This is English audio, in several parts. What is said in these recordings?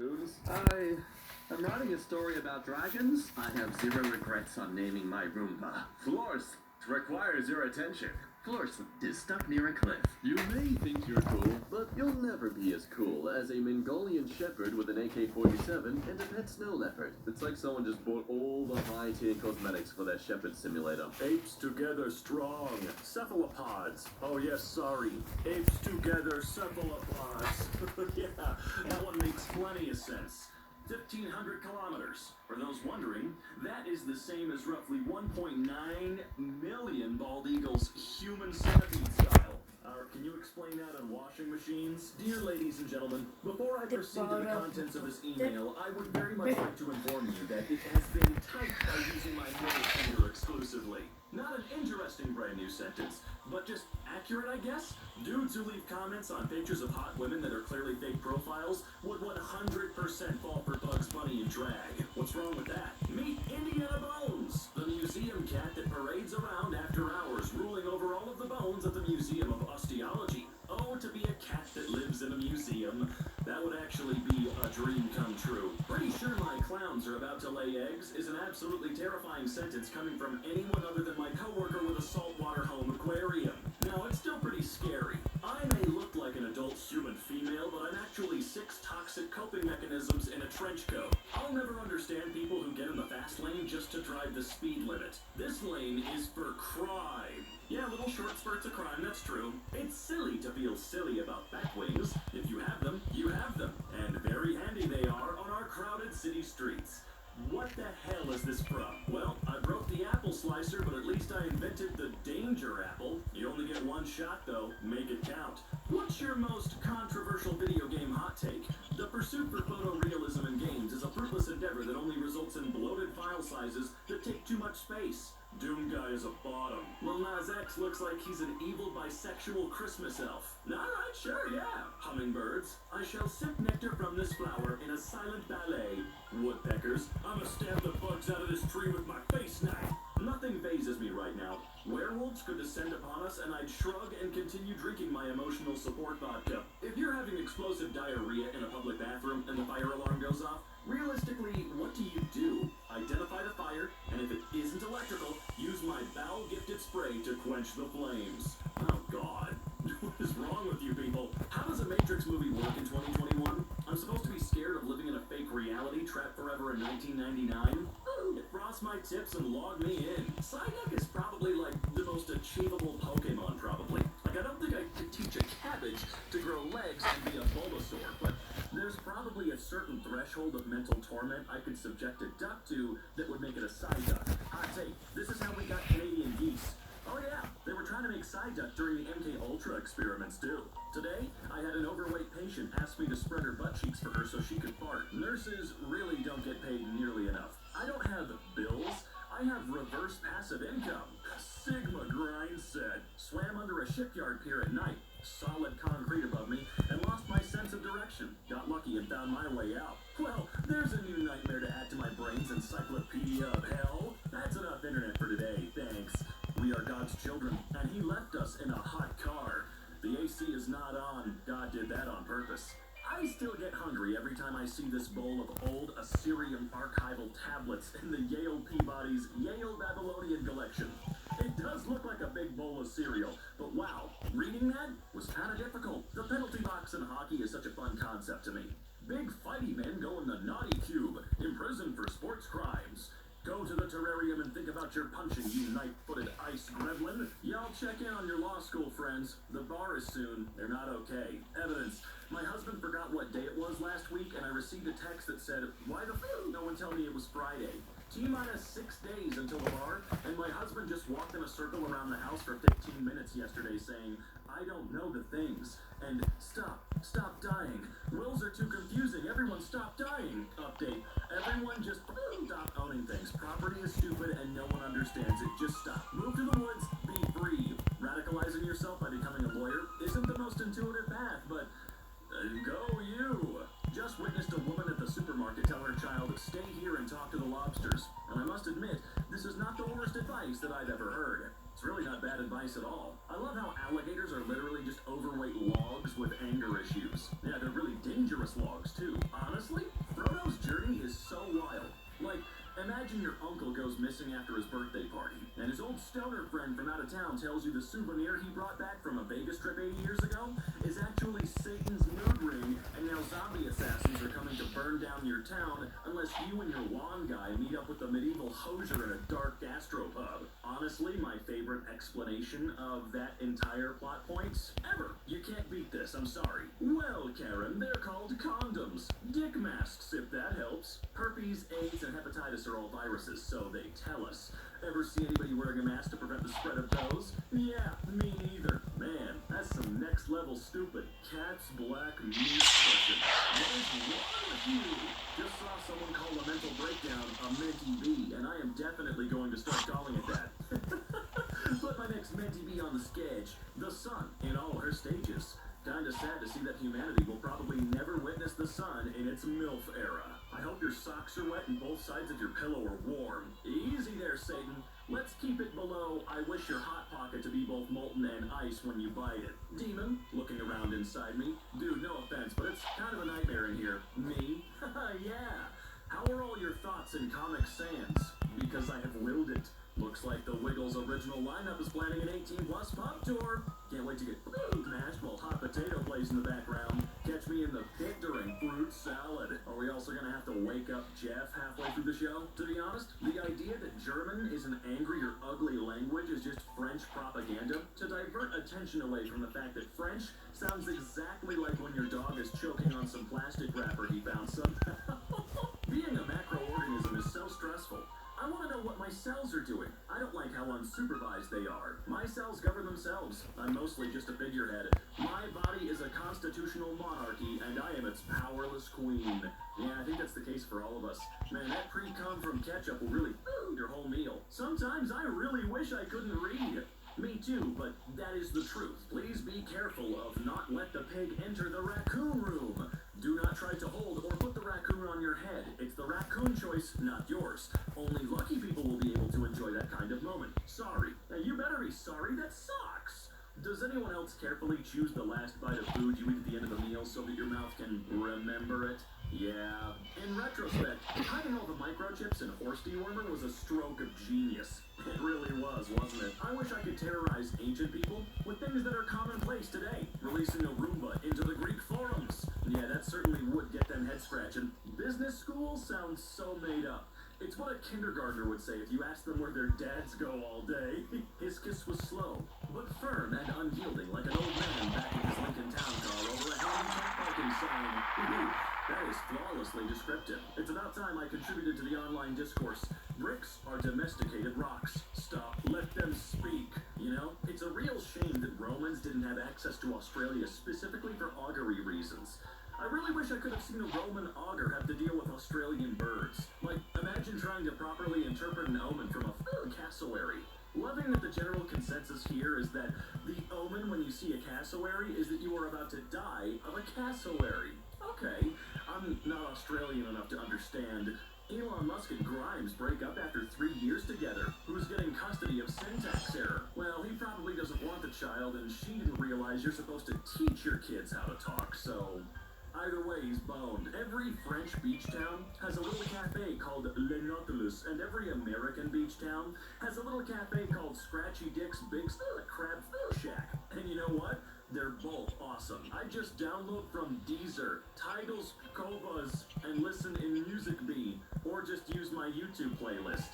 I'm writing a story about dragons. I have zero regrets on naming my Roomba. Florst requires your attention. Florst is stuck near a cliff. You may think you're cool, But you'll never be as cool as a Mongolian shepherd with an AK-47 and a pet snow leopard. It's like someone just bought all the high-tier cosmetics for their shepherd simulator. apes together strong. Cephalopods. Oh yes, sorry. Apes together cephalopods. Yeah, that one makes plenty of sense. 1,500 kilometers. For those wondering, that is the same as roughly 1.9 million bald eagles human centipede style. Can you explain that on washing machines? Dear ladies and gentlemen, before I proceed to the contents of this email, I would very much like to inform you that it has been typed by using my middle finger exclusively. Not an interesting brand new sentence, but just accurate, I guess? Dudes who leave comments on pictures of hot women that are clearly fake profiles would 100% fall for Bugs Bunny and drag. What's wrong with that? Meet Indiana Bones, the museum cat that parades around after hours, ruling over all of the bones at the Museum of Osteology. Oh, to be a cat that lives in a museum. That would actually be a dream come true. Pretty sure my clowns are about to lay eggs is an absolutely terrifying sentence coming from anyone other than my coworker with a saltwater home aquarium. Now, it's still pretty scary. I may look like an adult human female, but I'm actually 6 toxic coping mechanisms in a trench coat. I'll never understand people who get in the fast lane just to drive the speed limit. This lane is for crime. Yeah, little short spurts of crime, that's true. It's silly to feel silly about bat wings. If you have them, you have them. And very handy they are on our crowded city streets. What the hell is this from? Well, I broke the apple slicer, but at least I invented the danger apple. You only get one shot, though. Make it count. What's your most controversial video game hot take? The pursuit for photorealism in games is a fruitless endeavor that only results in bloated file sizes that take too much space. Doom Guy is a bottom. Lil Nas X looks like he's an evil bisexual Christmas elf. Alright, sure, yeah. Hummingbirds, I shall sip nectar from this flower in a silent ballet. Woodpeckers, I'ma stab the bugs out of this tree with my face knife. Nothing phases me right now. Werewolves could descend upon us and I'd shrug and continue drinking my emotional support vodka. If you're having explosive diarrhea in a public bathroom and the fire alarm goes off, realistically, what do? Identify the fire, and if it isn't electrical, use my bowel-gifted spray to quench the flames. Oh, God. What is wrong with you people? How does a Matrix movie work in 2021? I'm supposed to be scared of living in a fake reality, trapped forever in 1999? Frost my tips and log me in. Psyduck is probably like the most achievable Pokemon, probably. Like, I don't think I could teach a cabbage to grow legs and be a Bulbasaur, but there's probably a certain threshold of mental torment I could subject a duck to that would make it a Psyduck. Hot take, this is how we got Canadian geese. Oh yeah, they were trying to make Psyduck during the MK Ultra experiments too. Today, I had an overweight patient ask me to spread her butt cheeks for her so she could fart. Nurses really don't get paid nearly enough. I don't have bills, I have reverse passive income. Sigma grind set. Swam under a shipyard pier at night. Solid concrete above me, and lost my sense of direction. Got lucky and found my way out. Well, there's a new nightmare to add to my brain's encyclopedia of hell. That's enough internet for today, thanks. We are God's children, and he left us in a hot car. The AC is not on. God did that on purpose. I still get hungry every time I see this bowl of old Assyrian archival tablets in the Yale Peabody's Yale Babylonian collection. It does look like a big bowl of cereal, but wow, reading that was kind of difficult. The penalty box in hockey is such a fun concept to me. Big fighty men go in the naughty cube, imprisoned for sports crimes. Go to the terrarium and think about your punching, you knife-footed ice gremlin. Y'all check in on your law school friends. The bar is soon. They're not okay. Evidence. My husband forgot what day it was last week, and I received a text that said, "Why the f*** no one tell me it was Friday?" T-minus 6 days until the bar, and my husband just walked in a circle around the house for 15 minutes yesterday saying, "I don't know the things," and stop dying. Wills are too confusing. Everyone stop dying. Update. Everyone just stop owning things. Property is stupid and no one understands it. Just stop. Move to the woods. Be free. Radicalizing yourself by becoming a lawyer isn't the most intuitive path, but go you. Just witnessed a woman at the supermarket tell her child, "Stay here and talk to the lobsters." And I must admit, this is not the worst advice that I've ever heard. It's really not bad advice at all. I love how alligators are literally just overweight logs with anger issues. Yeah, they're really dangerous logs too. Honestly, Imagine your uncle goes missing after his birthday party, and his old stoner friend from out of town tells you the souvenir he brought back from a Vegas trip 80 years ago is actually Satan's mood ring, and now zombie assassins are coming to burn down your town unless you and your lawn guy meet up with a medieval hosier in a dark gastropub. Honestly, my favorite explanation of that entire plot point ever. You can't beat this, I'm sorry. Well, Karen, they're called condoms. Dick masks, if that helps. Herpes, AIDS, and hepatitis are all viruses, so they tell us. Ever see anybody wearing a mask to prevent the spread of those? Yeah, me neither. Man, that's some next level stupid cat's black meat expression. What is wrong with you? Just saw someone call a mental breakdown a Menti B, and I am definitely going to start calling it that. Put my next Menti B on the sketch. The sun in all her stages. Kinda sad to see that humanity will probably never witness the sun in its MILF era. I hope your socks are wet and both sides of your pillow are warm. Easy there, Satan. Let's keep it below, I wish your Hot Pocket to be both molten and ice when you bite it. Demon, looking around inside me. Dude, no offense, but it's kind of a nightmare in here. Me? Haha, yeah. How are all your thoughts in Comic Sans? Because I have willed it. Looks like the Wiggles original lineup is planning an 18-plus pub tour. Can't wait to get mashed while hot potato plays in the background. Catch me in the pit during fruit salad. Are we also gonna have to wake up Jeff halfway through the show? To be honest, the idea that German is an angry or ugly language is just French propaganda to divert attention away from the fact that French sounds exactly like when your dog is choking on some plastic wrapper he found some. Being a macroorganism is so stressful. I want to know what my cells are doing. I don't like how unsupervised they are. My cells govern themselves. I'm mostly just a figurehead. My body is a constitutional monarchy, and I am its powerless queen. Yeah, I think that's the case for all of us. Man, that pre-cum from ketchup will really your whole meal. Sometimes I really wish I couldn't read. Me too, but that is the truth. Please be careful of not let the pig enter the raccoon room. Do not try to hold or put the raccoon on your head. It's the raccoon choice, not yours. Only lucky people will be able to enjoy that kind of moment. Sorry. Now you better be sorry, that sucks. Does anyone else carefully choose the last bite of food you eat at the end of the meal so that your mouth can remember it? Yeah. In retrospect, hiding all the microchips in horse dewormer was a stroke of genius. It really was, wasn't it? I wish I could terrorize ancient people with things that are commonplace today. Releasing a Roomba into the Greek forums. Yeah, that certainly would get them head scratching. Business school sounds so made up. It's what a kindergartner would say if you asked them where their dads go all day. His kiss was slow, but firm and unyielding like an old man back in his Lincoln Town car over a handicap parking sign. That is flawlessly descriptive. It's about time I contributed to the online discourse. Bricks are domesticated rocks. Stop. Let them speak. You know, it's a real shame that Romans didn't have access to Australia specifically for augury reasons. I really wish I could have seen a Roman augur have to deal with Australian birds. Like, imagine trying to properly interpret an omen from a cassowary. Loving that the general consensus here is that the omen when you see a cassowary is that you are about to die of a cassowary. Okay, I'm not Australian enough to understand. Elon Musk and Grimes break up after 3 years together. Who's getting custody of syntax error? Well, he probably doesn't want the child, and she didn't realize you're supposed to teach your kids how to talk, so... Either way, he's boned. Every French beach town has a little cafe called Le Nautilus, and every American beach town has a little cafe called Scratchy Dick's Big Crab Shack. And you know what? They're both awesome. I just download from Deezer, Tidal's Covas, and listen in Music Bee, or just use my YouTube playlist.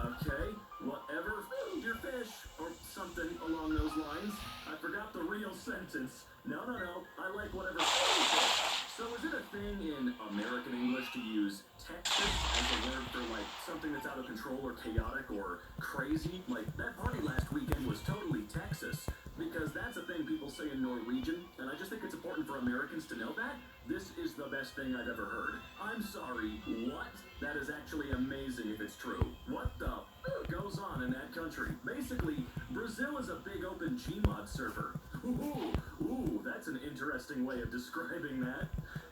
Okay, whatever, your fish, or something along those lines. I forgot the real sentence. No, I like whatever. So is it a thing in American English to use Texas as a word for, like, something that's out of control or chaotic or crazy? Like, that party last weekend was totally Texas, because that's a thing people say in Norwegian, and I just think it's important for Americans to know that. This is the best thing I've ever heard. I'm sorry, what? That is actually amazing if it's true. What the goes on in that country? Basically, Brazil is a big open Gmod server. Ooh, that's an interesting way of describing that.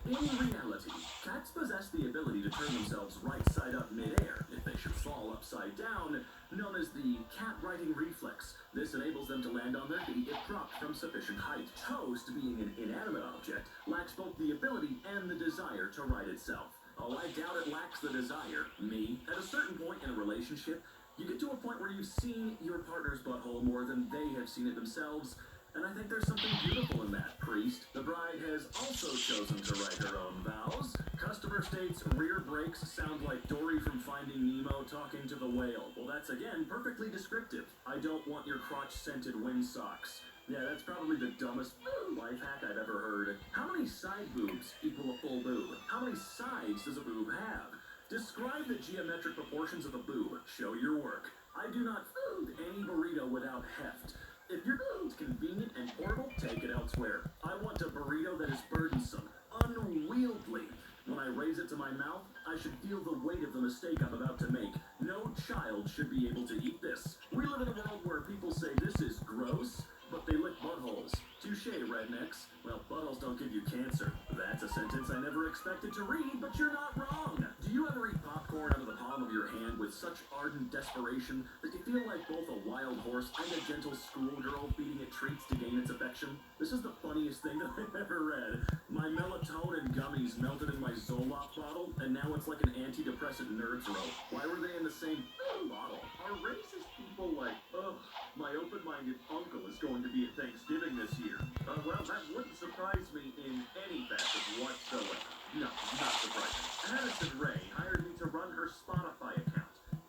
In reality, cats possess the ability to turn themselves right side up midair if they should fall upside down, known as the cat righting reflex. This enables them to land on their feet if dropped from sufficient height. Toast, being an inanimate object, lacks both the ability and the desire to right itself. Oh, I doubt it lacks the desire. Me, at a certain point in a relationship, you get to a point where you've seen your partner's butthole more than they have seen it themselves. And I think there's something beautiful in that, priest. The bride has also chosen to write her own vows. Customer states rear brakes sound like Dory from Finding Nemo talking to the whale. Well, that's again perfectly descriptive. I don't want your crotch-scented wind socks. Yeah, that's probably the dumbest life hack I've ever heard. How many side boobs equal a full boob? How many sides does a boob have? Describe the geometric proportions of a boob. Show your work. I do not food any burrito without heft. If your food's convenient and portable, take it elsewhere. I want a burrito that is burdensome, unwieldy. When I raise it to my mouth, I should feel the weight of the mistake I'm about to make. No child should be able to eat this. We live in a world where people say this is gross, but they lick buttholes. Touche, rednecks. Well, buttholes don't give you cancer. That's a sentence I never expected to read, but you're not wrong. Do you ever eat popcorn out of the palm of your hand with such ardent desperation that you feel like both a wild horse and a gentle schoolgirl feeding it treats to gain its affection? This is the funniest thing that I've ever read. My melatonin gummies melted in my Zoloft bottle, and now it's like an antidepressant nerd throw. Why were they in the same bottle? Are racist people like, ugh, my open-minded uncle is going to be at Thanksgiving this year? Well, that wouldn't surprise me in any facet whatsoever. No, not surprising. Addison Rae hired me to run her Spotify account.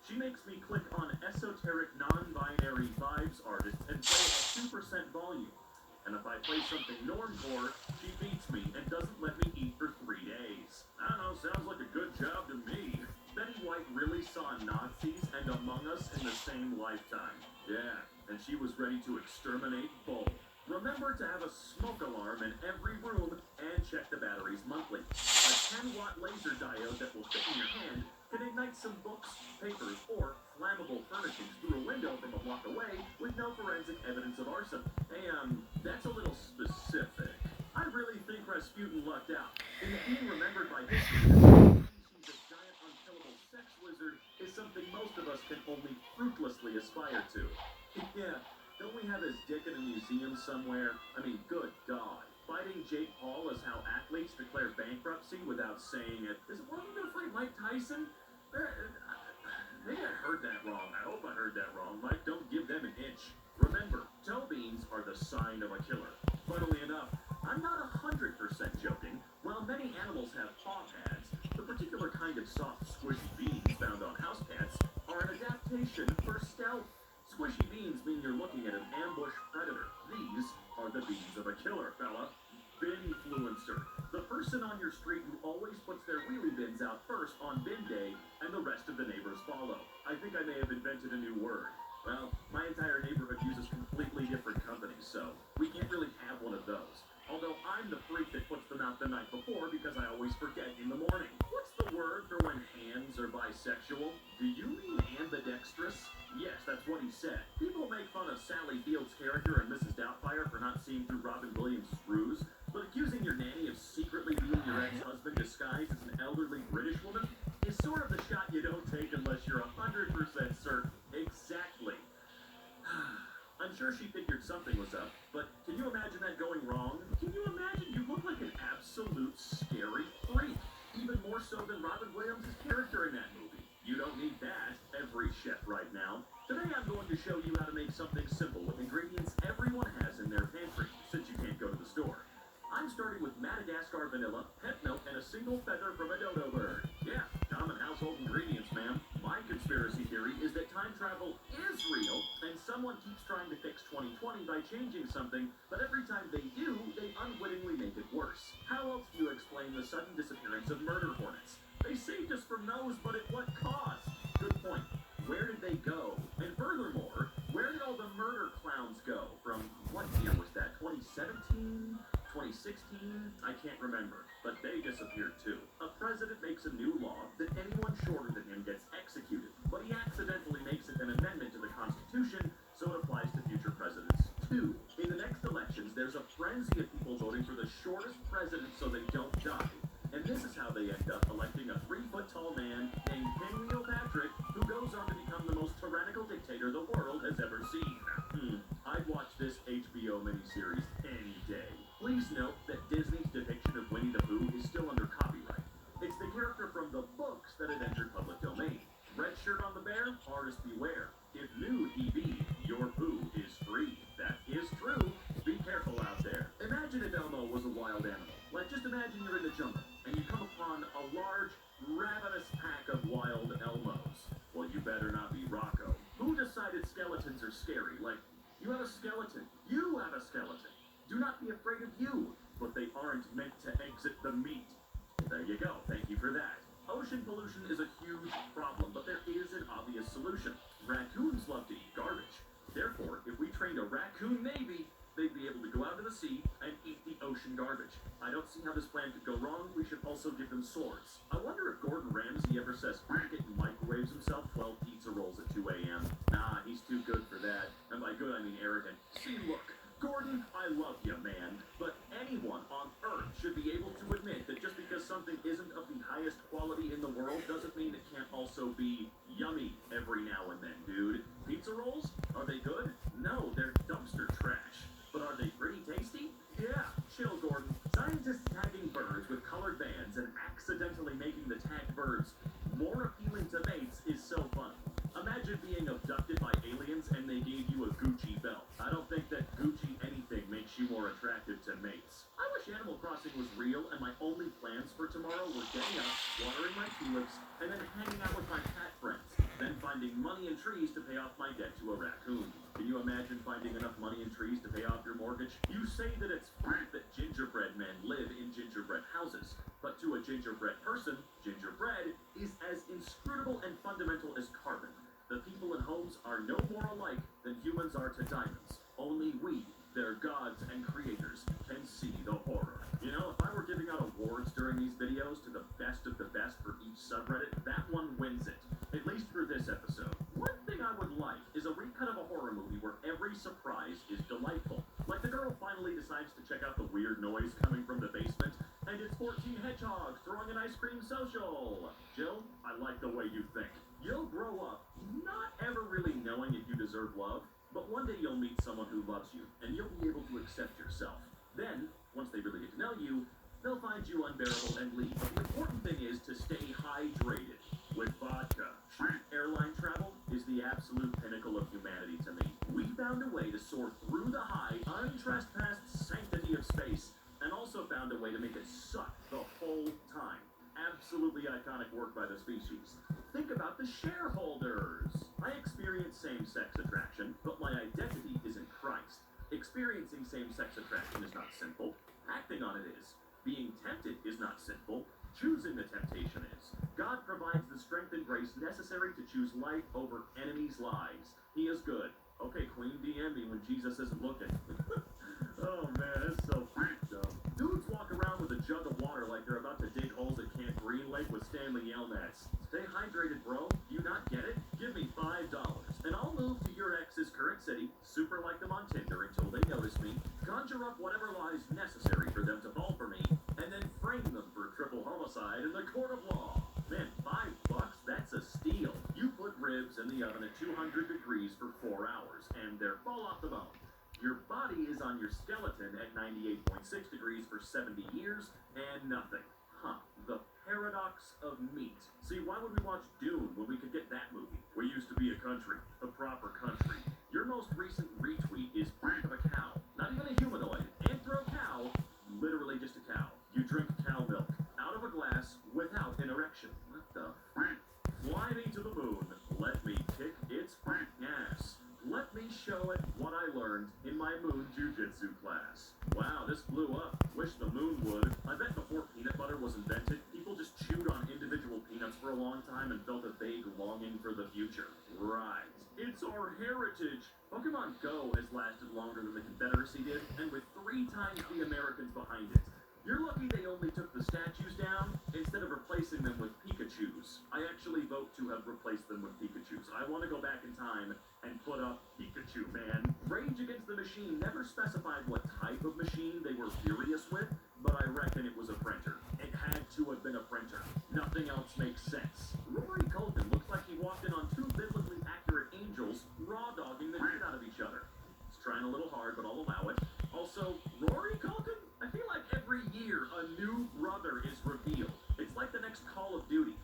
She makes me click on esoteric non-binary vibes artists and play at 2% volume. And if I play something normcore, she beats me and doesn't let me eat for 3 days. I don't know, sounds like a good job to me. Betty White really saw Nazis and Among Us in the same lifetime. Yeah, and she was ready to exterminate both. Remember to have a smoke alarm in every room and check the batteries monthly. A 10-watt laser diode that will fit in your hand can ignite some books, papers, or flammable furnishings through a window from a block away with no forensic evidence of arson. Hey, that's a little specific. I really think Rasputin lucked out. In the being remembered by history, she's a giant unkillable sex wizard is something most of us can only fruitlessly aspire to. Yeah. Don't we have his dick in a museum somewhere? I mean, good God. Fighting Jake Paul is how athletes declare bankruptcy without saying it. Is one of them going to fight Mike Tyson? Maybe I heard that wrong. I hope I heard that wrong. Mike, don't give them an inch. Remember, toe beans are the sign of a killer. Funnily enough, I'm not 100% joking. While many animals have paw pads, the particular kind of soft, squishy beans found on house cats are an adaptation for stealth. Squishy beans mean you're looking at an ambush predator. These are the beans of a killer, fella. Binfluencer. The person on your street who always puts their wheelie bins out first on bin day, and the rest of the neighbors follow. I think I may have invented a new word. Well, my entire neighborhood uses completely different companies, so we can't really have one of those. Although I'm the freak that puts them out the night before because I always forget in the morning. What's the word for when hands are bisexual? Do you mean ambidextrous? Yes, that's what he said. People make fun of Sally Field's character and Mrs. Doubtfire for not seeing through Robin Williams' screws, but accusing your nanny of secretly being your ex-husband disguised as an elderly British woman is sort of the shot you don't take unless you're 100% certain. Exactly. I'm sure she figured something was up, but can you imagine that going wrong? Can you imagine you look like an absolute scary freak? Even more so than Robin Williams' character in that movie. You don't need that, every chef right now. Today I'm going to show you how to make something simple with ingredients everyone has in their pantry, since you can't go to the store. I'm starting with Madagascar vanilla, hemp milk, and a single feather from a dodo bird. Yeah, common household ingredients, ma'am. My conspiracy theory is that time travel is real, and someone keeps trying to fix 2020 by changing something, but every time they do, they unwittingly make it worse. How else do you explain the sudden disappearance of murder hornets? They saved us from those, but at what cost? Good point. Where did they go? And furthermore, where did all the murder clowns go? From what year was that? 2017? 2016? I can't remember, but they disappeared too. A president makes a new law that anyone shorter than him gets executed, but he accidentally makes it an amendment to the Constitution, so it applies to future presidents too. In the next elections, there's a frenzy of people voting for the shortest president so they don't die. And this is how they end up electing a 3-foot-tall man named Pinwheel Patrick, who goes on to become the most tyrannical dictator the world has ever seen. I'd watch this HBO miniseries any day. Please note that Disney's depiction of Winnie the Pooh is still under copyright. It's the character from the books that had entered public domain. Red shirt on the bear, artist beware. If nude he be, your poo is free. That is true. Be careful out there. Imagine if Elmo was a wild animal. Like, just imagine you're in the jungle, and you come upon a large, ravenous pack of wild Elmos. Well, you better not be Rocco. Who decided skeletons are scary? Like, you have a skeleton. You have a skeleton. Do not be afraid of you, but they aren't meant to exit the meat. There you go. Thank you for that. Ocean pollution is a huge problem, but there is an obvious solution. Raccoons love to eat garbage. Therefore, if we trained a raccoon navy, they'd be able to go out to the sea and eat the ocean garbage. I don't see how this plan could go wrong. We should also give them swords. I wonder if Gordon Ramsay ever says it and microwaves himself 12 pizza rolls at 2 a.m. Nah, he's too good for that. And by good, I mean arrogant. See, look, Gordon, I love you, man. But anyone on Earth should be able to admit that just because something isn't of the highest quality in the world doesn't mean it can't also be yummy every now and then, dude. Pizza rolls? Are they good? No, they're dumpster trash. But are they pretty tasty? Yeah, chill, Gordon. Scientists tagging birds with colored bands and accidentally making the tagged birds more appealing to mates is so fun. Imagine being abducted by aliens and they gave you a Gucci belt. I don't think that Gucci anything makes you more attractive to mates. I wish Animal Crossing was real and my only plans for tomorrow were getting up, watering my tulips, and then hanging out with my cat friends. Then finding money in trees to pay off my debt to a raccoon. Can you imagine finding enough money in trees to pay off your mortgage? You say that it's fact that gingerbread men live in gingerbread houses, but to a gingerbread person, gingerbread is as inscrutable and fundamental as carbon. The people in homes are no more alike than humans are to diamonds. Only we, their gods and creators, can see the horror. You know, if I were giving out awards during these videos to the best of the best for each subreddit, that one wins it. At least for this episode. One thing I would like is a recut of a horror movie where every surprise is delightful. Like the girl finally decides to check out the weird noise coming from the basement, and it's 14 hedgehogs throwing an ice cream social. Jill, I like the way you think. You'll grow up not ever really knowing if you deserve love, but one day you'll meet someone who loves you, and you'll be able to accept yourself. Then, once they really get to know you, they'll find you unbearable and leave. But the important thing is to stay hydrated with vodka. Airline travel is the absolute pinnacle of humanity to me. We found a way to soar through the high, untrespassed sanctity of space, and also found a way to make it suck the whole time. Absolutely iconic work by the species. Think about the shareholders. I experience same-sex attraction, but my identity is in Christ. Experiencing same-sex attraction is not sinful. Acting on it is. Being tempted is not sinful. Choosing the temptation is. God provides the strength and grace necessary to choose life over enemies' lives. He is good. Okay, Queen, DM me when Jesus isn't looking. Oh man, that's so dumb. Dudes walk around with a jug of water like they're about to dig holes at Camp Green Lake with Stanley Yelnats. Stay hydrated, bro. Do you not get it? Give me $5, and I'll move to your ex's current city, super like them on Tinder until they notice me, conjure up whatever lies necessary for them to fall for me, and then frame them for triple homicide in the court of law. Man, $5, that's a steal. You put ribs in the oven at 200 degrees for 4 hours, and they're fall off the bone. Your body is on your skeleton at 98.6 degrees for 70 years, and nothing. Huh. The paradox of meat. See, why would we watch Dune when we could get that movie? We used to be a country. A proper country. Your most recent retweet is of a cow. Not even a humanoid. Anthro cow. Literally just a cow. You drink cow milk. Out of a glass without an erection. What the Fly me to the moon. Let me kick its ass. Let me show it what I learned in my moon jujitsu class. Wow, this blew up. Wish the moon would. I bet before peanut butter was invented, people just chewed on individual peanuts for a long time and felt a vague longing for the future. Right. It's our heritage. Pokemon Go has lasted longer than the Confederacy did, and with 3 times the Americans behind it. You're lucky they only took the statues down instead of replacing them with Pikachus. I actually vote to have replaced them with Pikachus. I want to go back in time and put up Pikachu, man. Rage Against the Machine never specified what type of machine they were furious with, but I reckon it was a printer. It had to have been a printer. Nothing else makes sense. Rory Culkin looks like he walked in on 2 biblically accurate angels raw-dogging the shit out of each other. It's trying a little hard, but I'll allow it. Also, Rory Culkin? I feel like every year a new brother is revealed. It's like the next Call of Duty.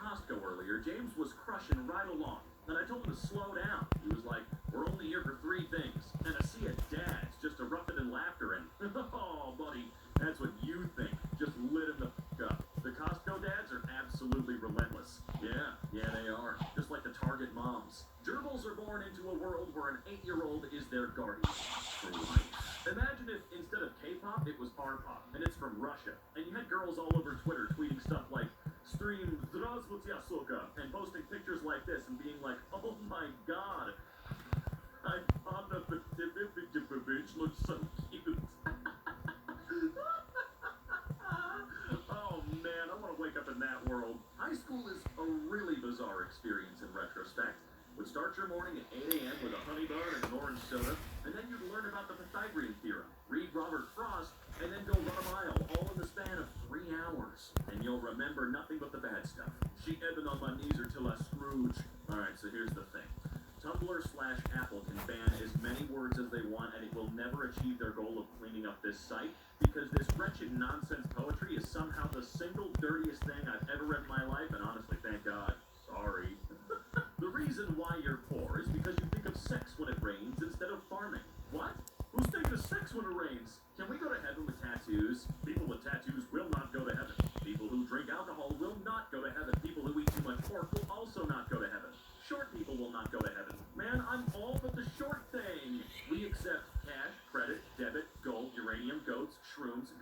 Costco earlier. James was crushing right along, and I told him to slow down. He was like, "We're only here for 3 things." And a sea of dads just erupted in laughter and, "Oh, buddy, that's what you think." Just lit him the f*** up. The Costco dads are absolutely relentless. Yeah, they are. Just like the Target moms. Gerbils are born into a world where an 8-year-old is their guardian for life. Imagine if instead of K-pop, it was R-pop, and it's from Russia. And you had girls all over Twitter tweeting stuff like, "Stream Zdravstvuyte, suka," and posting pictures like this and being like, "Oh my god, Anna Petrovich looks so cute." Oh man, I want to wake up in that world. High school is a really bizarre experience in retrospect. Would start your morning at 8 a.m. with a honey bun and an orange soda, and then you'd learn about the Pythagorean theorem, read Robert Frost, and then go run a mile, all in the span of 3 hours. And you'll remember nothing but the bad stuff. She ebbing on my knees till I Scrooge. Alright, so here's the thing. Tumblr/Apple can ban as many words as they want, and it will never achieve their goal of cleaning up this site, because this wretched nonsense poetry is somehow the single dirtiest thing I've ever read in my life, and honestly, thank God. Sorry. The reason why you're poor is because you think of sex when it rains instead of farming. What? Who's thinking of sex when it rains? Can we go to heaven with tattoos? People with tattoos will not go to heaven. People who drink alcohol will not go to heaven. People who eat too much pork will also not go to heaven. Short people will not go to heaven. Man, I'm all but the short thing. We accept